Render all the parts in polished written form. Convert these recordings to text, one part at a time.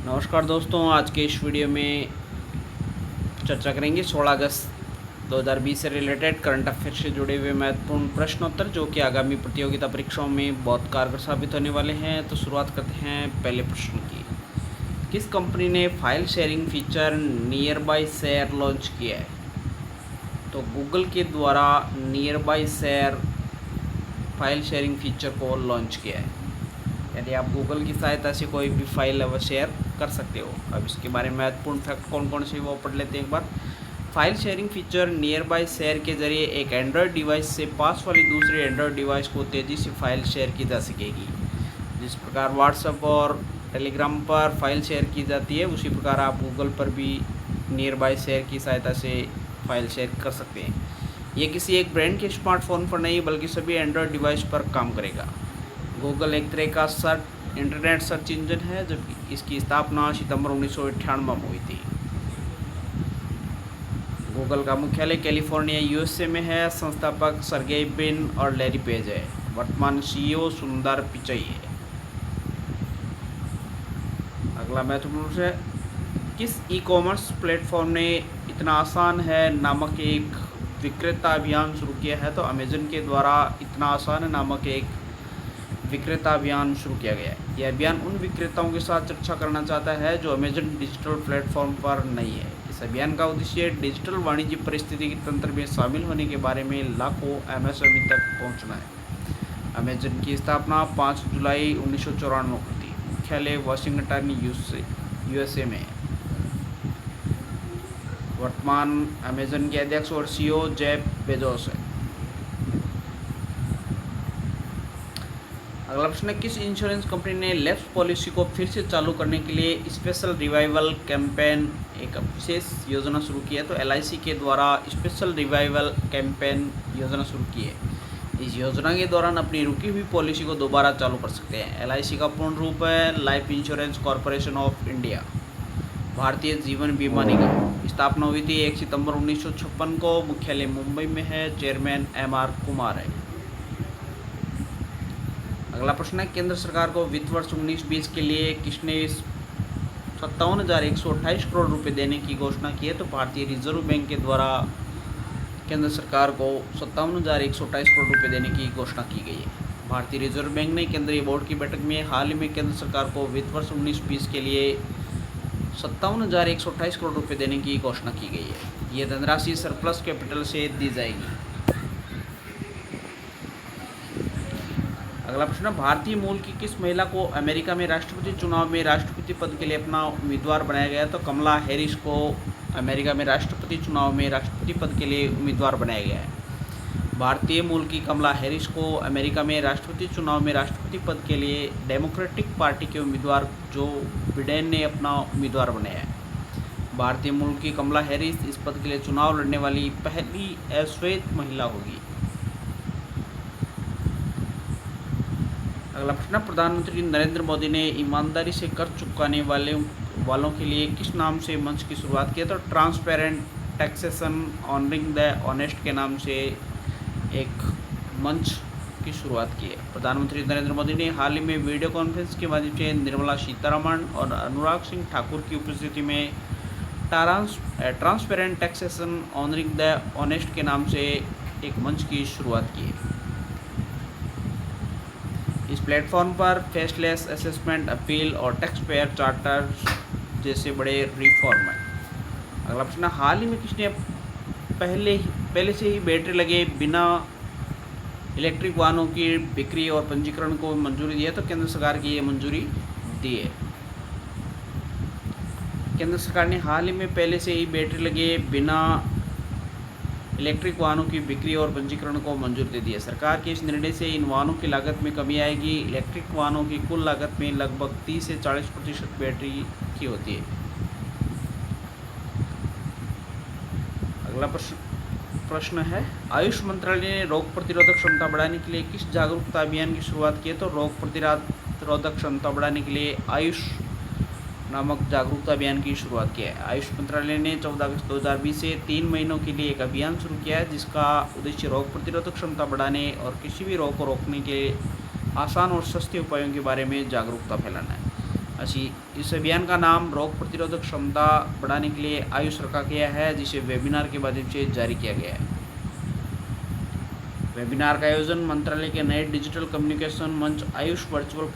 नमस्कार दोस्तों, आज के इस वीडियो में चर्चा करेंगे 16 अगस्त 2020 से रिलेटेड करंट अफेयर से जुड़े हुए महत्वपूर्ण प्रश्नोत्तर जो कि आगामी प्रतियोगिता परीक्षाओं में बहुत कारगर साबित होने वाले हैं। तो शुरुआत करते हैं पहले प्रश्न की। किस कंपनी ने file sharing feature nearby share launch किया है? तो गूगल के द्वारा near by share file sharing feature को लॉन्च किया है। यानी आप गूगल की सहायता से कोई भी फाइल अब शेयर कर सकते हो। अब इसके बारे में महत्वपूर्ण फैक्ट कौन कौन से वो पढ़ लेते हैं एक बार। File sharing feature nearby share के जरिए एक एंड्रॉयड डिवाइस से पास वाली दूसरी एंड्रॉयड डिवाइस को तेज़ी से फाइल शेयर की जा सकेगी। जिस प्रकार व्हाट्सएप और टेलीग्राम पर फाइल शेयर की जाती है, उसी प्रकार आप गूगल पर भी नियर बाय शेयर की सहायता से फाइल शेयर कर सकते हैं। ये किसी एक ब्रांड के स्मार्टफोन पर नहीं बल्कि सभी एंड्रॉयड डिवाइस पर काम करेगा। गूगल एक तरह का इंटरनेट सर्च इंजन है, जबकि इसकी स्थापना सितंबर 1998 में हुई थी। गूगल का मुख्यालय कैलिफोर्निया यूएसए में है। संस्थापक सर्गेई ब्रिन और लैरी पेज है। वर्तमान सीईओ सुंदर पिचई है। अगला महत्वपूर्ण प्रश्न है, किस ई कॉमर्स प्लेटफॉर्म ने इतना आसान है नामक एक विक्रेता अभियान शुरू किया है? तो अमेजन के द्वारा इतना आसान है नामक एक विक्रेता अभियान शुरू किया गया है। यह अभियान उन विक्रेताओं के साथ चर्चा करना चाहता है जो अमेजन डिजिटल प्लेटफॉर्म पर नहीं है। इस अभियान का उद्देश्य डिजिटल वाणिज्य पारिस्थितिकी तंत्र में शामिल होने के बारे में लाखों एमएसएमई तक पहुंचना है। अमेजन की स्थापना 5 जुलाई 1994 को थी। मुख्यालय वाशिंगटन यूएसए में है। वर्तमान अमेजन के अध्यक्ष और सीईओ जेफ बेजोस है। अगला प्रश्न है, किस इंश्योरेंस कंपनी ने लैप्स पॉलिसी को फिर से चालू करने के लिए स्पेशल रिवाइवल कैंपेन एक विशेष योजना शुरू की है? तो एलआईसी के द्वारा स्पेशल रिवाइवल कैंपेन योजना शुरू की है। इस योजना के दौरान अपनी रुकी हुई पॉलिसी को दोबारा चालू कर सकते हैं। एलआईसी का पूर्ण रूप है life insurance corporation of India, Bharatiya Jeevan बीमा निगम। स्थापना हुई थी 1 सितंबर 1956 को। मुख्यालय मुंबई में है। चेयरमैन एमआर कुमार है। अगला प्रश्न है, केंद्र सरकार को वित्त वर्ष 19-20 के लिए किसने 57,128 करोड़ रुपए देने की घोषणा की है? तो भारतीय रिजर्व बैंक के द्वारा केंद्र सरकार को 57,128 करोड़ रुपए देने की घोषणा की गई है। भारतीय रिजर्व बैंक ने केंद्रीय बोर्ड की बैठक में हाल ही में केंद्र सरकार को वित्त वर्ष 19-20 के लिए 57,128 करोड़ रुपये देने की घोषणा की गई है। ये धनराशि सरप्लस कैपिटल से दी जाएगी। अगला प्रश्न, भारतीय मूल की किस महिला को अमेरिका में राष्ट्रपति चुनाव में राष्ट्रपति पद के लिए अपना उम्मीदवार बनाया गया? तो कमला हैरिस को अमेरिका में राष्ट्रपति चुनाव में राष्ट्रपति पद के लिए उम्मीदवार बनाया गया है। भारतीय मूल की कमला हैरिस को अमेरिका में राष्ट्रपति चुनाव में राष्ट्रपति पद के लिए डेमोक्रेटिक पार्टी के उम्मीदवार जो बिडेन ने अपना उम्मीदवार बनाया है। भारतीय मूल की कमला हैरिस इस पद के लिए चुनाव लड़ने वाली पहली अश्वेत महिला होगी। अगला प्रश्न, प्रधानमंत्री नरेंद्र मोदी ने ईमानदारी से कर चुकाने वालों के लिए किस नाम से मंच की शुरुआत की? तो transparent taxation honouring the honest के नाम से एक मंच की शुरुआत की है। प्रधानमंत्री नरेंद्र मोदी ने हाल ही में वीडियो कॉन्फ्रेंस के माध्यम से निर्मला सीतारमण और अनुराग सिंह ठाकुर की उपस्थिति में transparent taxation honouring the honest के नाम से एक मंच की शुरुआत की है। इस प्लेटफॉर्म पर फेसलेस असेसमेंट, अपील और टैक्स पेयर चार्टर जैसे बड़े रिफॉर्म हैं। अगला प्रश्न, हाल ही में किसने पहले से ही बैटरी लगे बिना इलेक्ट्रिक वाहनों की बिक्री और पंजीकरण को मंजूरी दी है? तो केंद्र सरकार की ये मंजूरी दी है। केंद्र सरकार ने हाल ही में पहले से ही बैटरी लगे बिना इलेक्ट्रिक वाहनों की बिक्री और पंजीकरण को मंजूरी दे दी है। सरकार के इस निर्णय से इन वाहनों की लागत में कमी आएगी। इलेक्ट्रिक वाहनों की कुल लागत में लगभग 30 से 40% बैटरी की होती है। अगला प्रश्न है, आयुष मंत्रालय ने रोग प्रतिरोधक क्षमता बढ़ाने के लिए किस जागरूकता अभियान की शुरुआत की है? तो रोग प्रतिरोधक क्षमता बढ़ाने के लिए आयुष नामक जागरूकता अभियान की शुरुआत की है। आयुष मंत्रालय ने 14 अगस्त 2020 से 3 महीनों के लिए एक अभियान शुरू किया है जिसका उद्देश्य रोग प्रतिरोधक क्षमता बढ़ाने और किसी भी रोग को रोकने के आसान और सस्ते उपायों के बारे में जागरूकता फैलाना है। इस अभियान का नाम रोग प्रतिरोधक क्षमता बढ़ाने के लिए आयुष रखा गया है, जिसे वेबिनार के माध्यम से जारी किया गया है। वेबिनार का आयोजन मंत्रालय के नए डिजिटल कम्युनिकेशन मंच आयुष वर्चुअल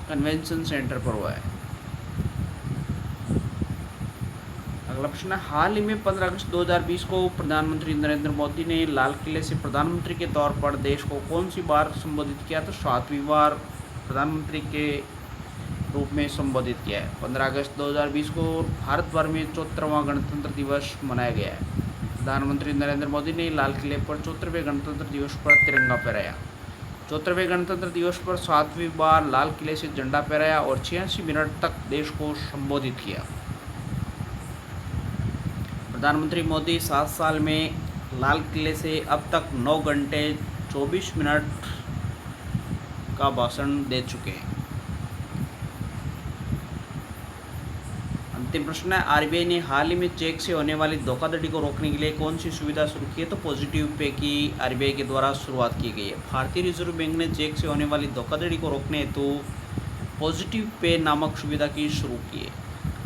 कन्वेंशन सेंटर पर हुआ है। अगला प्रश्न है, हाल ही में 15 अगस्त 2020 को प्रधानमंत्री नरेंद्र मोदी ने लाल किले से प्रधानमंत्री के तौर पर देश को कौन सी बार संबोधित किया? तो 7वीं बार प्रधानमंत्री के रूप में संबोधित किया है। 15 अगस्त 2020 को भारत भर में 74वां गणतंत्र दिवस मनाया गया है। प्रधानमंत्री नरेंद्र मोदी ने लाल किले पर 74वें गणतंत्र दिवस पर तिरंगा फहराया। 74वें गणतंत्र दिवस पर 7वीं बार लाल किले से झंडा फहराया और 86 मिनट तक देश को संबोधित किया। प्रधानमंत्री मोदी 7 साल में लाल किले से अब तक 9 घंटे 24 मिनट का भाषण दे चुके हैं। अंतिम प्रश्न है, आरबीआई ने हाल ही में चेक से होने वाली धोखाधड़ी को रोकने के लिए कौन सी सुविधा शुरू की है? तो पॉजिटिव पे की आरबीआई के द्वारा शुरुआत की गई है। भारतीय रिजर्व बैंक ने चेक से होने वाली धोखाधड़ी को रोकने हेतु पॉजिटिव पे नामक सुविधा की शुरू की है।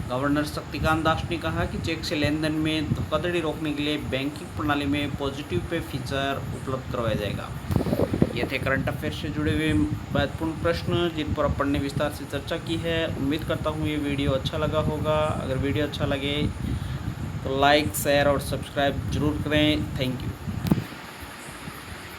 गवर्नर शक्तिकांत दास ने कहा कि चेक से लेन देन में धोखाधड़ी रोकने के लिए बैंकिंग प्रणाली में पॉजिटिव पे फीचर उपलब्ध करवाया जाएगा। ये थे करंट अफेयर से जुड़े हुए महत्वपूर्ण प्रश्न जिन पर अपन ने विस्तार से चर्चा की है। उम्मीद करता हूँ ये वीडियो अच्छा लगा होगा। अगर वीडियो अच्छा लगे तो लाइक, शेयर और सब्सक्राइब जरूर करें। Thank you.